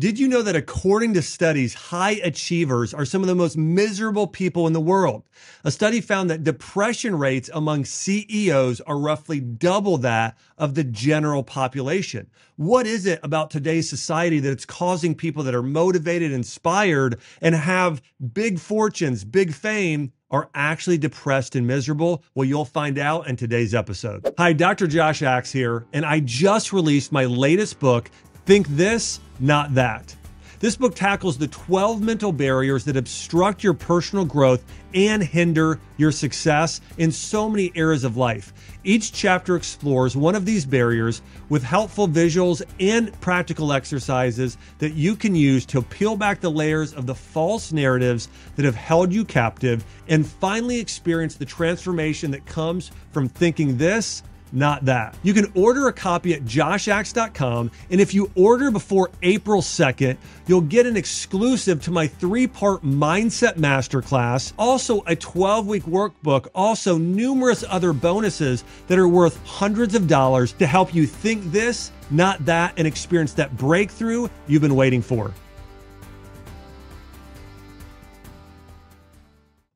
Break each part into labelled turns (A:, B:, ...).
A: Did you know that according to studies, high achievers are some of the most miserable people in the world? A study found that depression rates among CEOs are roughly double that of the general population. What is it about today's society that it's causing people that are motivated, inspired, and have big fortunes, big fame are actually depressed and miserable? Well, you'll find out in today's episode. Hi, Dr. Josh Axe here, and I just released my latest book, Think This, Not That. This book tackles the 12 mental barriers that obstruct your personal growth and hinder your success in so many areas of life. Each chapter explores one of these barriers with helpful visuals and practical exercises that you can use to peel back the layers of the false narratives that have held you captive and finally experience the transformation that comes from thinking this, not that. You can order a copy at joshaxe.com, and if you order before April 2nd, you'll get an exclusive to my 3-part Mindset Masterclass, also a 12-week workbook, also numerous other bonuses that are worth hundreds of dollars to help you think this, not that, and experience that breakthrough you've been waiting for.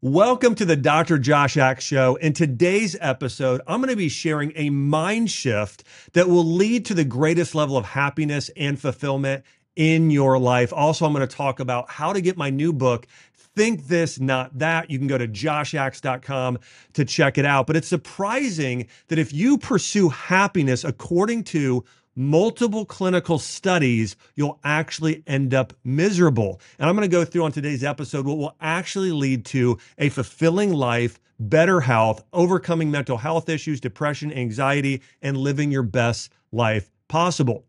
A: Welcome to the Dr. Josh Axe Show. In today's episode, I'm going to be sharing a mind shift that will lead to the greatest level of happiness and fulfillment in your life. Also, I'm going to talk about how to get my new book, Think This, Not That. You can go to joshaxe.com to check it out. But it's surprising that if you pursue happiness according to multiple clinical studies, you'll actually end up miserable. And I'm going to go through on today's episode what will actually lead to a fulfilling life, better health, overcoming mental health issues, depression, anxiety, and living your best life possible.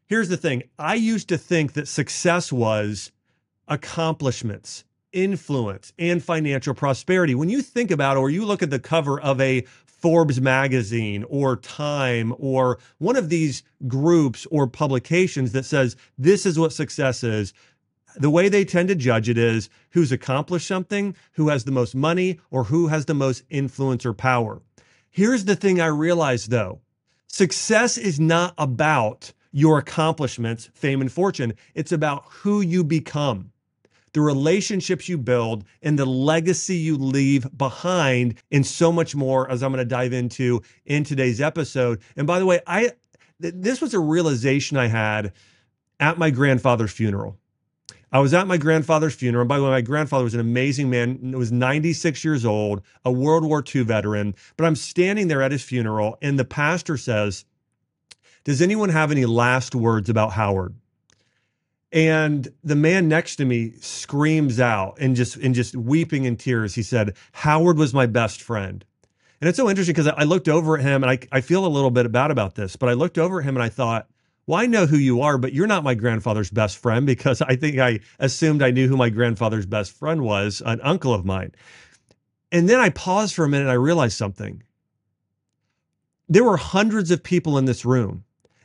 A: Here's the thing. I used to think that success was accomplishments, influence, and financial prosperity. When you think about it, or you look at the cover of a Forbes magazine or Time or one of these groups or publications that says this is what success is, the way they tend to judge it is who's accomplished something, who has the most money, or who has the most influence or power. Here's the thing I realized though. Success is not about your accomplishments, fame, and fortune. It's about who you become, the relationships you build, and the legacy you leave behind, and so much more, as I'm going to dive into in today's episode. And by the way, this was a realization I had at my grandfather's funeral. I was at my grandfather's funeral. And by the way, my grandfather was an amazing man. He was 96 years old, a World War II veteran. But I'm standing there at his funeral, and the pastor says, "Does anyone have any last words about Howard?" And the man next to me screams out and just weeping in tears. He said, "Howard was my best friend." And it's so interesting because I looked over at him, and I feel a little bit bad about this, but I looked over at him and I thought, well, I know who you are, but you're not my grandfather's best friend, because I think I assumed I knew who my grandfather's best friend was, an uncle of mine. And then I paused for a minute and I realized something. There were hundreds of people in this room,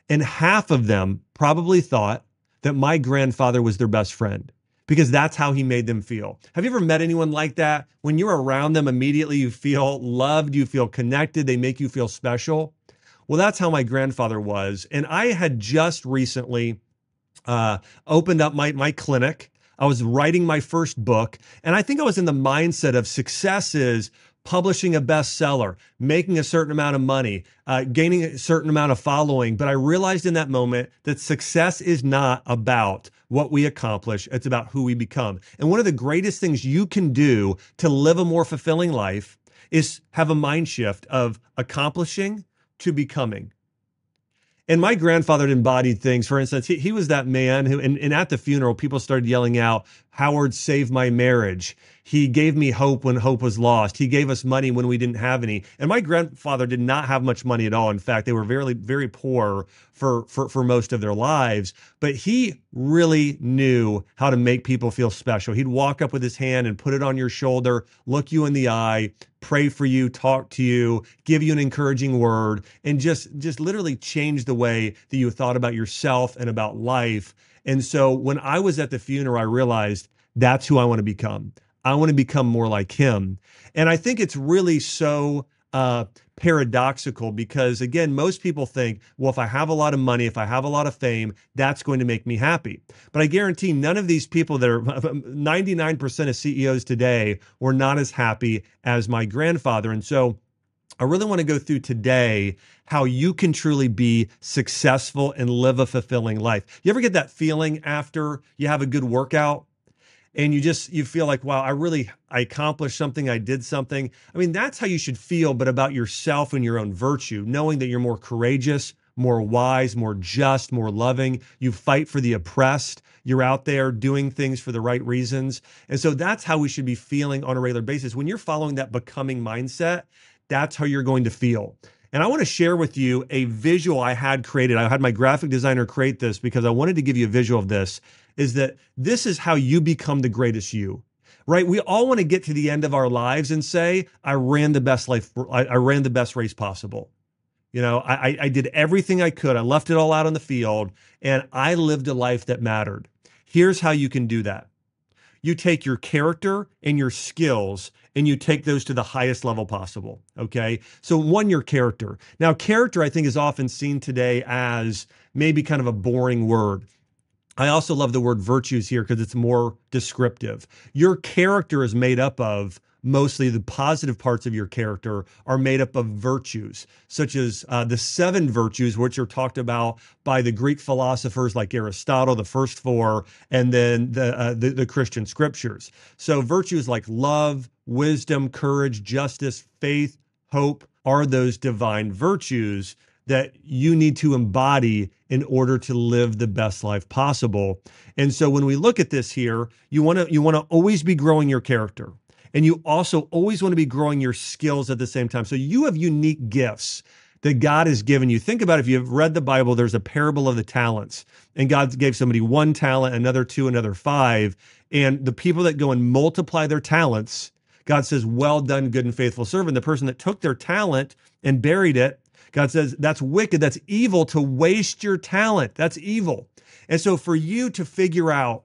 A: and half of them probably thought that my grandfather was their best friend, because that's how he made them feel. Have you ever met anyone like that? When you're around them, immediately you feel loved, you feel connected, they make you feel special. Well, that's how my grandfather was. And I had just recently opened up my clinic. I was writing my first book, and I think I was in the mindset of success is publishing a bestseller, making a certain amount of money, gaining a certain amount of following. But I realized in that moment that success is not about what we accomplish. It's about who we become. And one of the greatest things you can do to live a more fulfilling life is have a mind shift of accomplishing to becoming. And my grandfather embodied things. For instance, he was that man who, and at the funeral, people started yelling out, "Howard saved my marriage. He gave me hope when hope was lost. He gave us money when we didn't have any." And my grandfather did not have much money at all. In fact, they were very, very poor for most of their lives. But he really knew how to make people feel special. He'd walk up with his hand and put it on your shoulder, look you in the eye, pray for you, talk to you, give you an encouraging word, and just literally change the way that you thought about yourself and about life. And so when I was at the funeral, I realized that's who I want to become. I want to become more like him. And I think it's really so uh, paradoxical because, again, most people think, well, if I have a lot of money, if I have a lot of fame, that's going to make me happy. But I guarantee none of these people that are 99% of CEOs today were not as happy as my grandfather. And so I really want to go through today how you can truly be successful and live a fulfilling life. You ever get that feeling after you have a good workout? And you feel like, wow, I accomplished something, I did something. I mean, that's how you should feel, but about yourself and your own virtue, knowing that you're more courageous, more wise, more just, more loving. You fight for the oppressed. You're out there doing things for the right reasons. And so that's how we should be feeling on a regular basis. When you're following that becoming mindset, that's how you're going to feel. And I want to share with you a visual I had created. I had my graphic designer create this because I wanted to give you a visual of this, is that this is how you become the greatest you, right? We all want to get to the end of our lives and say, I ran the best life. I ran the best race possible. I did everything I could. I left it all out on the field and I lived a life that mattered. Here's how you can do that. You take your character and your skills and you take those to the highest level possible. Okay. So one, your character. Now, character, I think, is often seen today as maybe kind of a boring word. I also love the word virtues here because it's more descriptive. Your character is made up of mostly the positive parts of your character are made up of virtues, such as the seven virtues, which are talked about by the Greek philosophers like Aristotle, the first four, and then the Christian scriptures. So virtues like love, wisdom, courage, justice, faith, hope are those divine virtues that you need to embody in order to live the best life possible. And so when we look at this here, you want to always be growing your character. And you also always want to be growing your skills at the same time. So you have unique gifts that God has given you. Think about, if you've read the Bible, there's a parable of the talents. And God gave somebody one talent, another two, another five. And the people that go and multiply their talents, God says, well done, good and faithful servant. The person that took their talent and buried it, God says, that's wicked, that's evil to waste your talent. That's evil. And so for you to figure out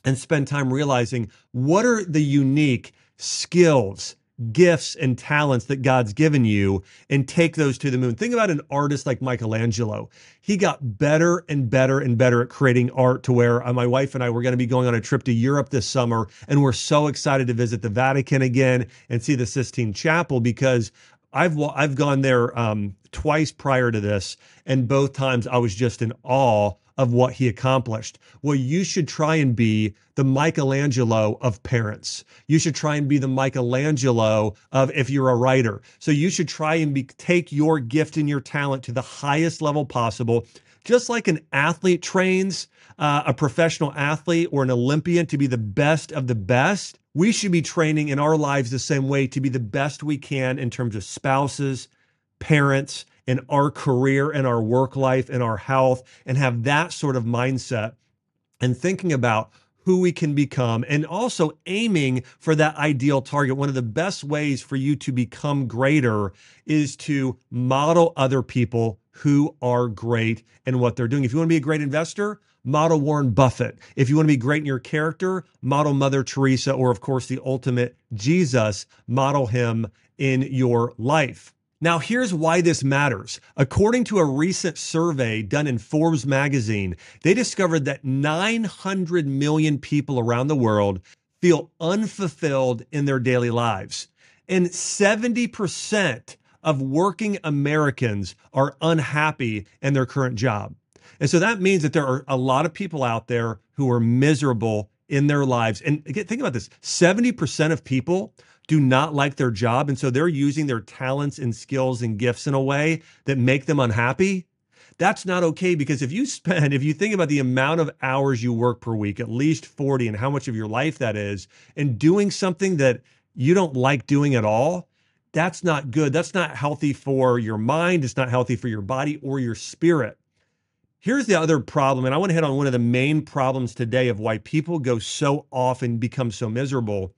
A: and spend time realizing what are the unique skills, gifts, and talents that God's given you and take those to the moon. Think about an artist like Michelangelo. He got better and better and better at creating art to where my wife and I were going to be going on a trip to Europe this summer. And we're so excited to visit the Vatican again and see the Sistine Chapel because I've gone there twice prior to this, and both times I was just in awe of what he accomplished. Well, you should try and be the Michelangelo of parents. You should try and be the Michelangelo of if you're a writer. So you should try and take your gift and your talent to the highest level possible. Just like an athlete trains, a professional athlete or an Olympian to be the best of the best, we should be training in our lives the same way to be the best we can in terms of spouses, parents, in our career and our work life and our health, and have that sort of mindset and thinking about who we can become and also aiming for that ideal target. One of the best ways for you to become greater is to model other people who are great in what they're doing. If you want to be a great investor, model Warren Buffett. If you want to be great in your character, model Mother Teresa, or of course, the ultimate Jesus, model him in your life. Now, here's why this matters. According to a recent survey done in Forbes magazine, they discovered that 900 million people around the world feel unfulfilled in their daily lives. And 70% of working Americans are unhappy in their current job. And so that means that there are a lot of people out there who are miserable in their lives. And again, think about this, 70% of people do not like their job. And so they're using their talents and skills and gifts in a way that make them unhappy. That's not okay, because if you think about the amount of hours you work per week, at least 40, and how much of your life that is, and doing something that you don't like doing at all, that's not good. That's not healthy for your mind. It's not healthy for your body or your spirit. Here's the other problem, and I want to hit on one of the main problems today of why people go so off and become so miserable,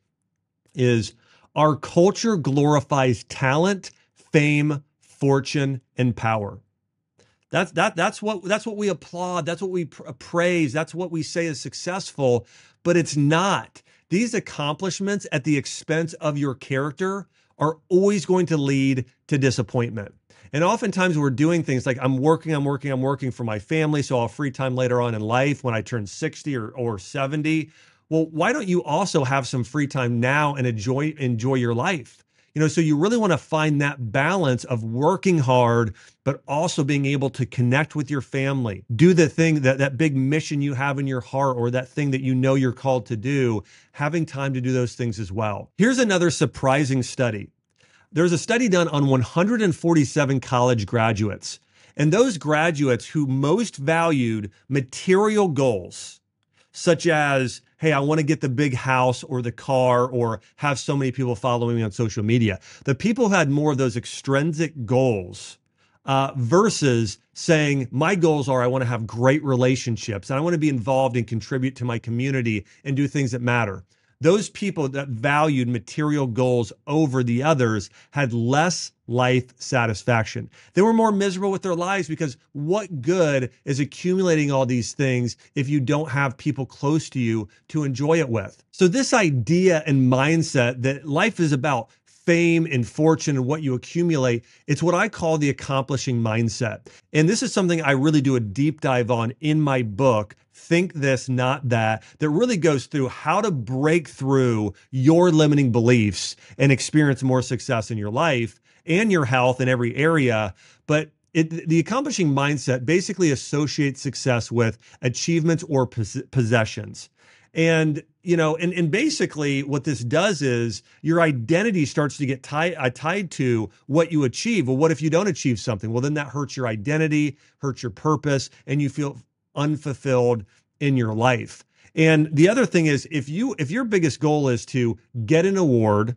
A: is our culture glorifies talent, fame, fortune, and power. That's what we applaud. That's what we praise. That's what we say is successful, but it's not. These accomplishments at the expense of your character are always going to lead to disappointment. And oftentimes we're doing things like I'm working for my family, so I'll have free time later on in life when I turn 60 or 70. Well, why don't you also have some free time now and enjoy your life? So you really want to find that balance of working hard, but also being able to connect with your family, do the thing that big mission you have in your heart, or that thing that you know you're called to do, having time to do those things as well. Here's another surprising study. There's a study done on 147 college graduates, and those graduates who most valued material goals, such as, hey, I want to get the big house or the car or have so many people following me on social media. The people who had more of those extrinsic goals versus saying, my goals are I want to have great relationships and I want to be involved and contribute to my community and do things that matter. Those people that valued material goals over the others had less life satisfaction. They were more miserable with their lives because what good is accumulating all these things if you don't have people close to you to enjoy it with? So this idea and mindset that life is about fame and fortune and what you accumulate, it's what I call the accomplishing mindset. And this is something I really do a deep dive on in my book, Think This, Not That really goes through how to break through your limiting beliefs and experience more success in your life and your health in every area. But the accomplishing mindset basically associates success with achievements or possessions. And basically what this does is your identity starts to get tied to what you achieve. Well, what if you don't achieve something? Well, then that hurts your identity, hurts your purpose, and you feel unfulfilled in your life. And the other thing is, if your biggest goal is to get an award,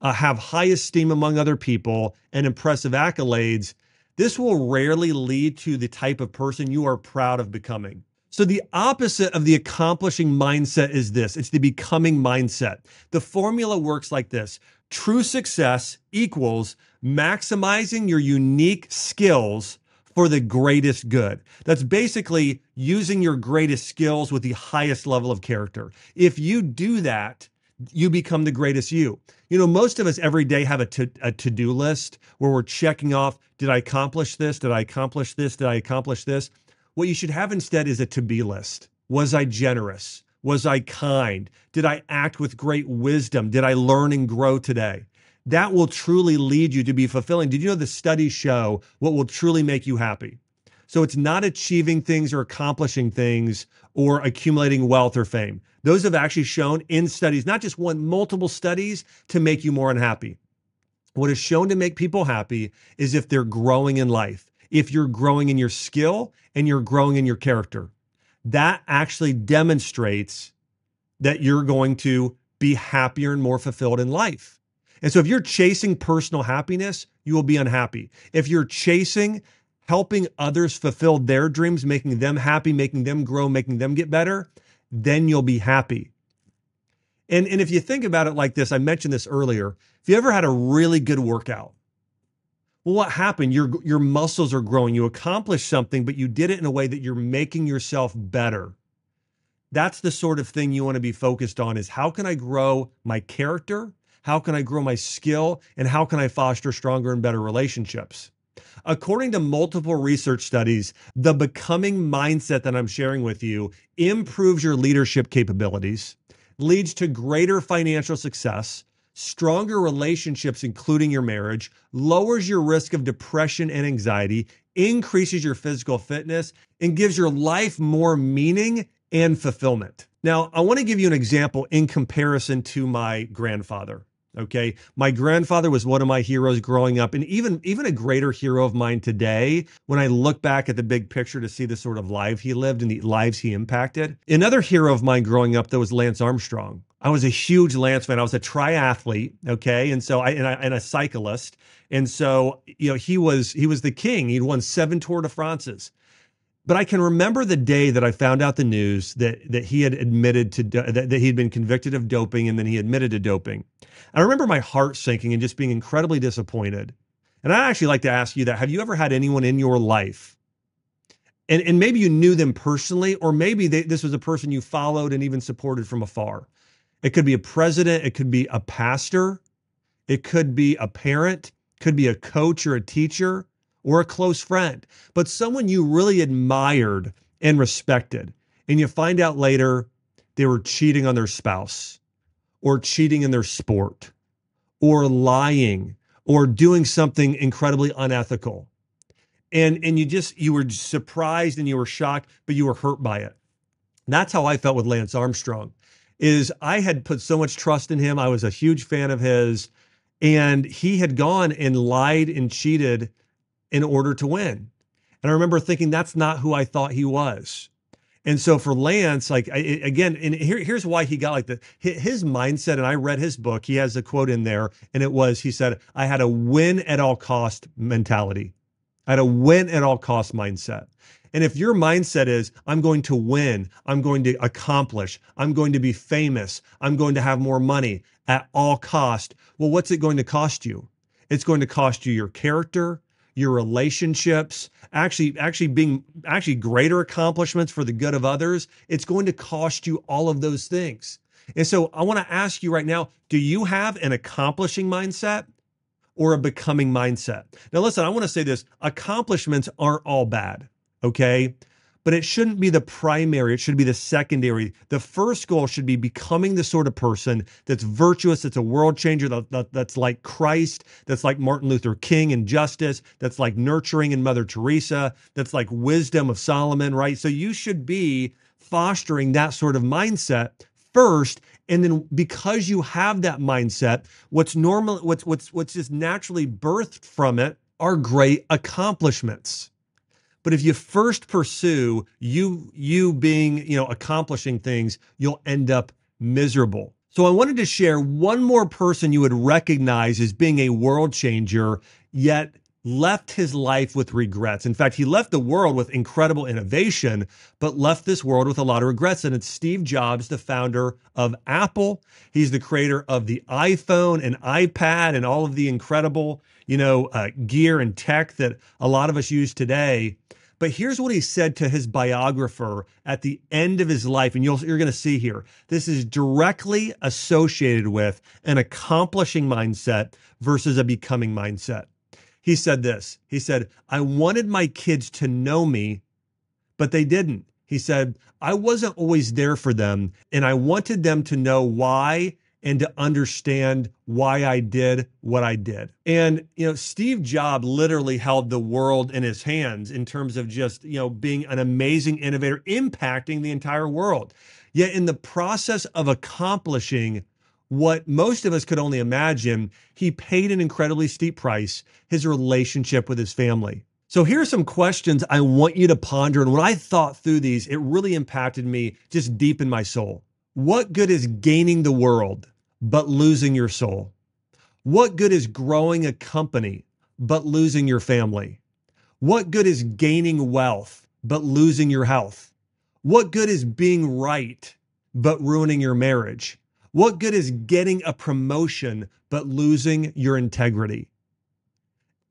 A: have high esteem among other people, and impressive accolades, this will rarely lead to the type of person you are proud of becoming. So the opposite of the accomplishing mindset is this. It's the becoming mindset. The formula works like this. True success equals maximizing your unique skills for the greatest good. That's basically using your greatest skills with the highest level of character. If you do that, you become the greatest you. Most of us every day have a to-do list where we're checking off, did I accomplish this? Did I accomplish this? Did I accomplish this? What you should have instead is a to-be list. Was I generous? Was I kind? Did I act with great wisdom? Did I learn and grow today? That will truly lead you to be fulfilling. Did you know the studies show what will truly make you happy? So it's not achieving things or accomplishing things or accumulating wealth or fame. Those have actually shown in studies, not just one, multiple studies, to make you more unhappy. What is shown to make people happy is if they're growing in life, if you're growing in your skill and you're growing in your character. That actually demonstrates that you're going to be happier and more fulfilled in life. And so if you're chasing personal happiness, you will be unhappy. If you're chasing helping others fulfill their dreams, making them happy, making them grow, making them get better, then you'll be happy. And if you think about it like this, I mentioned this earlier, if you ever had a really good workout, well, what happened? Your muscles are growing. You accomplished something, but you did it in a way that you're making yourself better. That's the sort of thing you want to be focused on, is how can I grow my character? How can I grow my skill? And how can I foster stronger and better relationships? According to multiple research studies, the becoming mindset that I'm sharing with you improves your leadership capabilities, leads to greater financial success, stronger relationships, including your marriage, lowers your risk of depression and anxiety, increases your physical fitness, and gives your life more meaning and fulfillment. Now, I want to give you an example in comparison to my grandfather. Okay. My grandfather was one of my heroes growing up, and even a greater hero of mine today, when I look back at the big picture to see the sort of life he lived and the lives he impacted. Another hero of mine growing up, that was Lance Armstrong. I was a huge Lance fan. I was a triathlete. Okay. And so and a cyclist. And so, he was the king. He'd won 7 Tour de France's. But I can remember the day that I found out the news that he had admitted to that he'd been convicted of doping, and then he admitted to doping. I remember my heart sinking and just being incredibly disappointed. And I'd actually like to ask you that. Have you ever had anyone in your life, and maybe you knew them personally, or maybe this was a person you followed and even supported from afar? It could be a president. It could be a pastor. It could be a parent, could be a coach or a teacher or a close friend, but someone you really admired and respected. And you find out later they were cheating on their spouse or cheating in their sport or lying or doing something incredibly unethical. And you were surprised and you were shocked, but you were hurt by it. That's how I felt with Lance Armstrong. Is I had put so much trust in him. I was a huge fan of his, and he had gone and lied and cheated in order to win. And I remember thinking that's not who I thought he was. And so for Lance, again, and here's why he got like his mindset. And I read his book. He has a quote in there, and he said, I had a win at all cost mentality. I had a win at all cost mindset. And if your mindset is, I'm going to win, I'm going to accomplish, I'm going to be famous, I'm going to have more money at all cost, well, what's it going to cost you? It's going to cost you your character, your relationships, actually greater accomplishments for the good of others. It's going to cost you all of those things. And so I want to ask you right now, do you have an accomplishing mindset or a becoming mindset? Now, listen, I want to say this, accomplishments aren't all bad, okay? But it shouldn't be the primary. It should be the secondary. The first goal should be becoming the sort of person that's virtuous, that's a world changer, that's like Christ, that's like Martin Luther King in justice, that's like nurturing in Mother Teresa, that's like wisdom of Solomon, right? So you should be fostering that sort of mindset first. And then because you have that mindset, what's just naturally birthed from it are great accomplishments. But if you first pursue you being, accomplishing things, you'll end up miserable. So I wanted to share one more person you would recognize as being a world changer, yet left his life with regrets. In fact, he left the world with incredible innovation, but left this world with a lot of regrets. And it's Steve Jobs, the founder of Apple. He's the creator of the iPhone and iPad and all of the incredible, gear and tech that a lot of us use today. But here's what he said to his biographer at the end of his life. And you're going to see here, this is directly associated with an accomplishing mindset versus a becoming mindset. He said this, he said, I wanted my kids to know me, but they didn't. He said, I wasn't always there for them, and I wanted them to know why and to understand why I did what I did. And, Steve Jobs literally held the world in his hands in terms of just, being an amazing innovator, impacting the entire world. Yet in the process of accomplishing what most of us could only imagine, he paid an incredibly steep price, his relationship with his family. So here are some questions I want you to ponder. And when I thought through these, it really impacted me just deep in my soul. What good is gaining the world, but losing your soul? What good is growing a company, but losing your family? What good is gaining wealth, but losing your health? What good is being right, but ruining your marriage? What good is getting a promotion, but losing your integrity?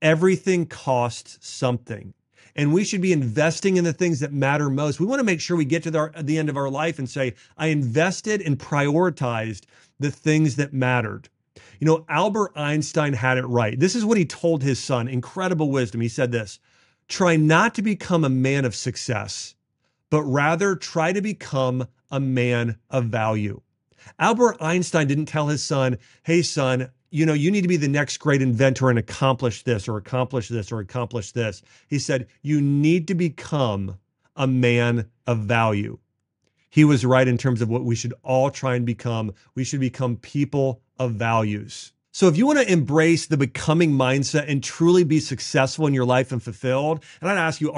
A: Everything costs something. And we should be investing in the things that matter most. We want to make sure we get to the end of our life and say, I invested and prioritized the things that mattered. Albert Einstein had it right. This is what he told his son, incredible wisdom. He said this, try not to become a man of success, but rather try to become a man of value. Albert Einstein didn't tell his son, hey, son, you need to be the next great inventor and accomplish this or accomplish this or accomplish this. He said, you need to become a man of value. He was right in terms of what we should all try and become. We should become people of values. So if you want to embrace the becoming mindset and truly be successful in your life and fulfilled, and I'd ask you,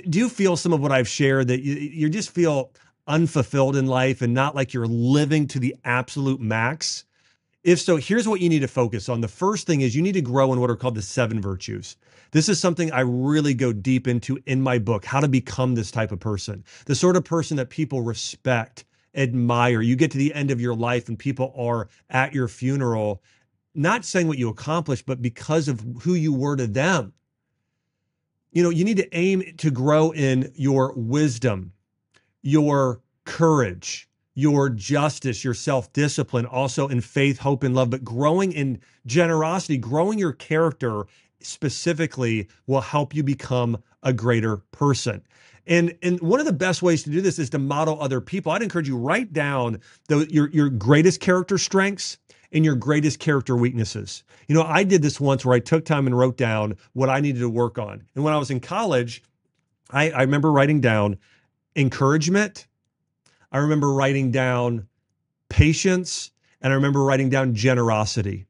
A: do you feel some of what I've shared that you just feel unfulfilled in life and not like you're living to the absolute max? If so, here's what you need to focus on. The first thing is you need to grow in what are called the 7 virtues. This is something I really go deep into in my book, how to become this type of person, the sort of person that people respect, admire. You get to the end of your life and people are at your funeral, not saying what you accomplished, but because of who you were to them. You need to aim to grow in your wisdom, your courage, your justice, your self-discipline, also in faith, hope, and love, but growing in generosity, growing your character specifically will help you become a greater person. And one of the best ways to do this is to model other people. I'd encourage you, write down your greatest character strengths and your greatest character weaknesses. You know, I did this once where I took time and wrote down what I needed to work on. And when I was in college, I remember writing down encouragement. I remember writing down patience, and I remember writing down generosity.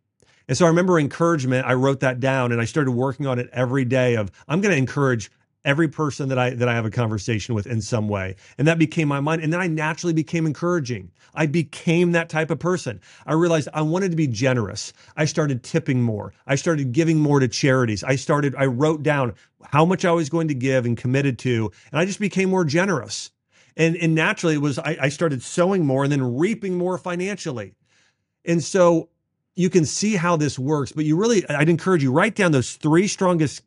A: And so I remember encouragement. I wrote that down and I started working on it every day of I'm going to encourage every person that I have a conversation with in some way. And that became my mind. And then I naturally became encouraging. I became that type of person. I realized I wanted to be generous. I started tipping more. I started giving more to charities. I wrote down how much I was going to give and committed to, and I just became more generous. And naturally I started sowing more and then reaping more financially. And so you can see how this works, but I'd encourage you, write down those 3 strongest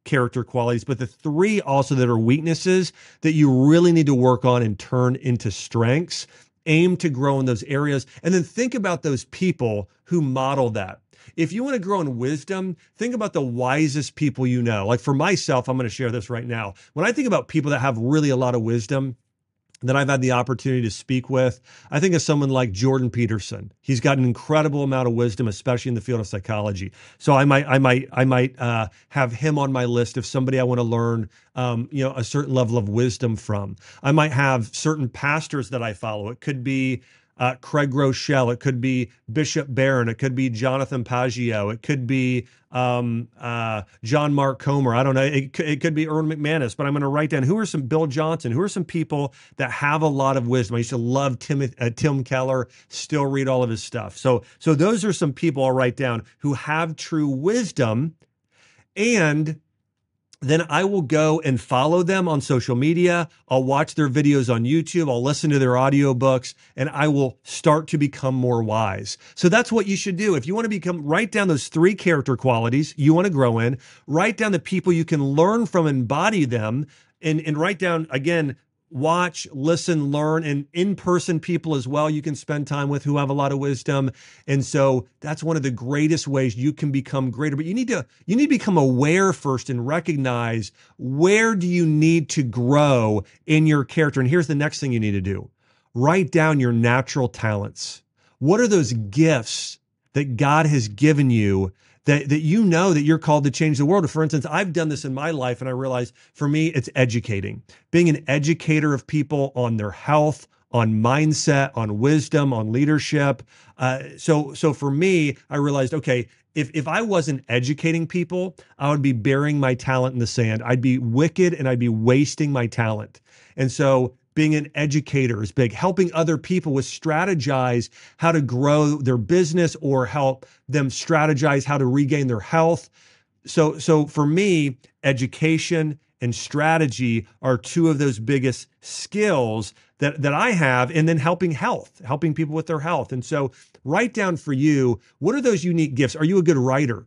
A: character qualities, but the 3 also that are weaknesses that you really need to work on and turn into strengths. Aim to grow in those areas. And then think about those people who model that. If you want to grow in wisdom, think about the wisest people you know. Like for myself, I'm going to share this right now. When I think about people that have really a lot of wisdom that I've had the opportunity to speak with, I think of someone like Jordan Peterson. He's got an incredible amount of wisdom, especially in the field of psychology. So I might have him on my list of somebody I want to learn, a certain level of wisdom from. I might have certain pastors that I follow. It could be Craig Groeschel. It could be Bishop Barron. It could be Jonathan Pageau. It could be John Mark Comer. I don't know. It could be Erwin McManus, but I'm going to write down Bill Johnson, who are some people that have a lot of wisdom. I used to love Tim Keller, still read all of his stuff. So those are some people I'll write down who have true wisdom, and then I will go and follow them on social media. I'll watch their videos on YouTube. I'll listen to their audiobooks, and I will start to become more wise. So that's what you should do. If you want to write down those 3 character qualities you want to grow in, write down the people you can learn from, embody them, and write down, again, watch, listen, learn, and in-person people as well you can spend time with who have a lot of wisdom. And so that's one of the greatest ways you can become greater. But you need to become aware first and recognize, where do you need to grow in your character? And here's the next thing you need to do. Write down your natural talents. What are those gifts that God has given you that you know that you're called to change the world? For instance, I've done this in my life, and I realize for me, it's educating. Being an educator of people on their health, on mindset, on wisdom, on leadership. So for me, I realized, okay, if I wasn't educating people, I would be burying my talent in the sand. I'd be wicked and I'd be wasting my talent. And so being an educator is big. Helping other people with strategize how to grow their business or help them strategize how to regain their health. So for me, education and strategy are 2 of those biggest skills that I have. And then helping people with their health. And so write down for you, what are those unique gifts? Are you a good writer?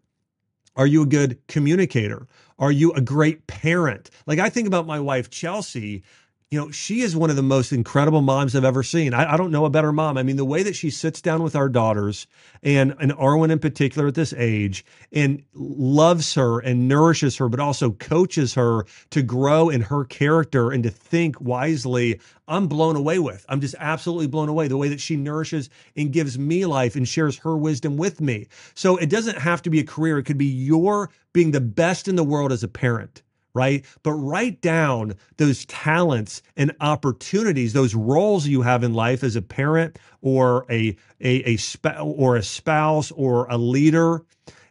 A: Are you a good communicator? Are you a great parent? Like, I think about my wife, Chelsea. You know, she is one of the most incredible moms I've ever seen. I don't know a better mom. I mean, the way that she sits down with our daughters, and Arwen in particular at this age, and loves her and nourishes her, but also coaches her to grow in her character and to think wisely, I'm blown away with. I'm just absolutely blown away the way that she nourishes and gives me life and shares her wisdom with me. So it doesn't have to be a career. It could be your being the best in the world as a parent. Right? But write down those talents and opportunities, those roles you have in life as a parent or a spouse or a leader,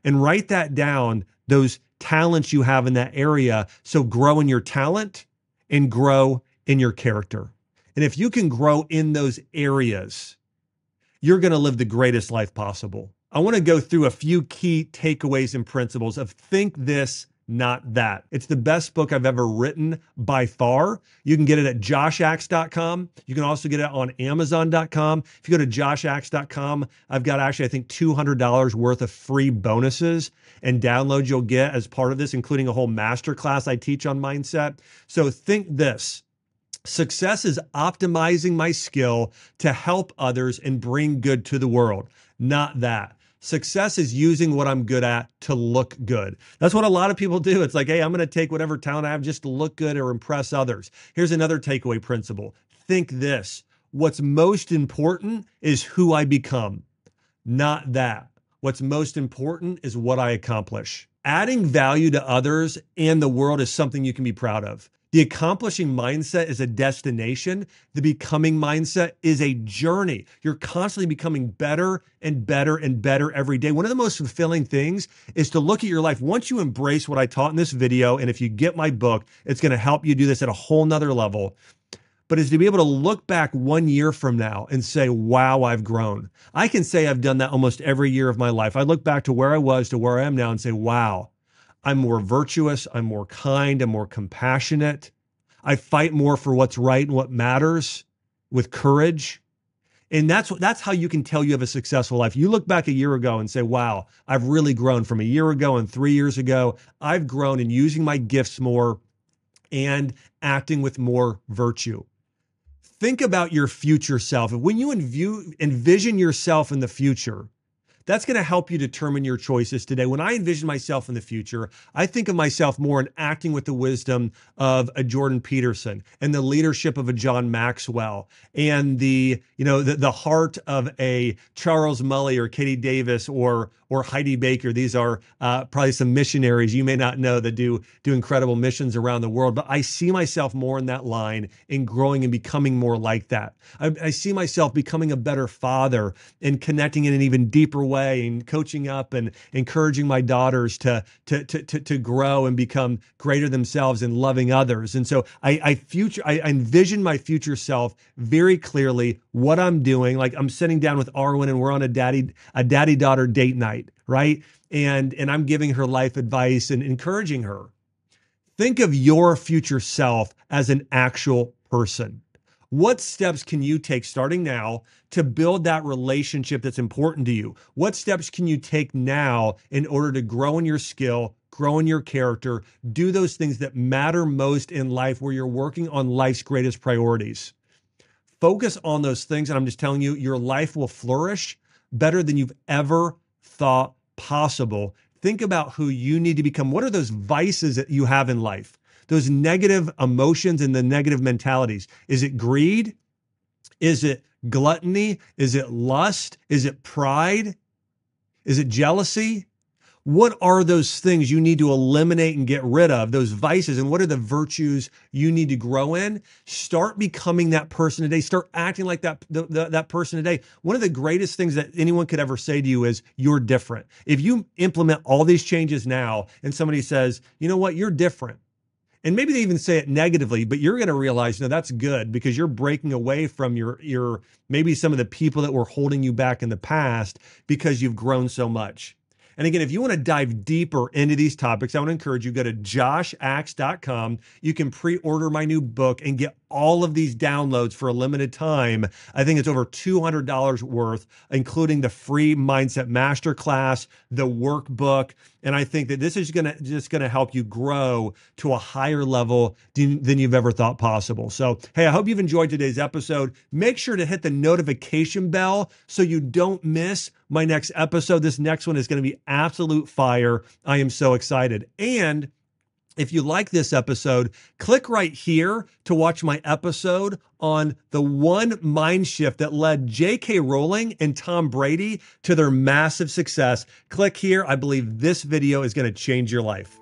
A: and write that down, those talents you have in that area. So grow in your talent and grow in your character. And if you can grow in those areas, you're going to live the greatest life possible. I want to go through a few key takeaways and principles of Think This, Not That. It's the best book I've ever written by far. You can get it at joshax.com. You can also get it on amazon.com. If you go to joshax.com, I've got actually, I think, $200 worth of free bonuses and downloads you'll get as part of this, including a whole masterclass I teach on mindset. So think this. Success is optimizing my skill to help others and bring good to the world, not that. Success is using what I'm good at to look good. That's what a lot of people do. It's like, hey, I'm going to take whatever talent I have just to look good or impress others. Here's another takeaway principle. Think this. What's most important is who I become, not that. What's most important is what I accomplish. Adding value to others and the world is something you can be proud of. The accomplishing mindset is a destination. The becoming mindset is a journey. You're constantly becoming better and better and better every day. One of the most fulfilling things is to look at your life. Once you embrace what I taught in this video, and if you get my book, it's going to help you do this at a whole nother level. But is to be able to look back 1 year from now and say, wow, I've grown. I can say I've done that almost every year of my life. I look back to where I was to where I am now and say, wow, I'm more virtuous, I'm more kind, I'm more compassionate. I fight more for what's right and what matters with courage. And that's how you can tell you have a successful life. You look back a year ago and say, wow, I've really grown from a year ago and 3 years ago. I've grown in using my gifts more and acting with more virtue. Think about your future self. When you envision yourself in the future, that's going to help you determine your choices today. When I envision myself in the future, I think of myself more in acting with the wisdom of a Jordan Peterson and the leadership of a John Maxwell and the heart of a Charles Mully or Katie Davis or Heidi Baker. These are probably some missionaries you may not know that do incredible missions around the world. But I see myself more in that line and growing and becoming more like that. I see myself becoming a better father and connecting in an even deeper way and coaching up and encouraging my daughters to grow and become greater themselves and loving others. And so I envision my future self very clearly, what I'm doing. Like I'm sitting down with Arwen and we're on a daddy-daughter date night, right? And I'm giving her life advice and encouraging her. Think of your future self as an actual person. What steps can you take starting now to build that relationship that's important to you? What steps can you take now in order to grow in your skill, grow in your character, do those things that matter most in life where you're working on life's greatest priorities? Focus on those things, and I'm just telling you, your life will flourish better than you've ever thought possible. Think about who you need to become. What are those vices that you have in life? Those negative emotions and the negative mentalities. Is it greed? Is it gluttony? Is it lust? Is it pride? Is it jealousy? What are those things you need to eliminate and get rid of, those vices? And what are the virtues you need to grow in? Start becoming that person today. Start acting like that person today. One of the greatest things that anyone could ever say to you is, you're different. If you implement all these changes now and somebody says, you know what, you're different. And maybe they even say it negatively, but you're going to realize, no, that's good because you're breaking away from your maybe some of the people that were holding you back in the past because you've grown so much. And again, if you want to dive deeper into these topics, I want to encourage you, go to joshaxe.com. You can pre-order my new book and get all of these downloads for a limited time. I think it's over $200 worth, including the free Mindset Masterclass, the workbook. And I think that this is just going to help you grow to a higher level than you've ever thought possible. So, hey, I hope you've enjoyed today's episode. Make sure to hit the notification bell so you don't miss my next episode. This next one is going to be absolute fire. I am so excited. And if you like this episode, click right here to watch my episode on the one mind shift that led J.K. Rowling and Tom Brady to their massive success. Click here. I believe this video is going to change your life.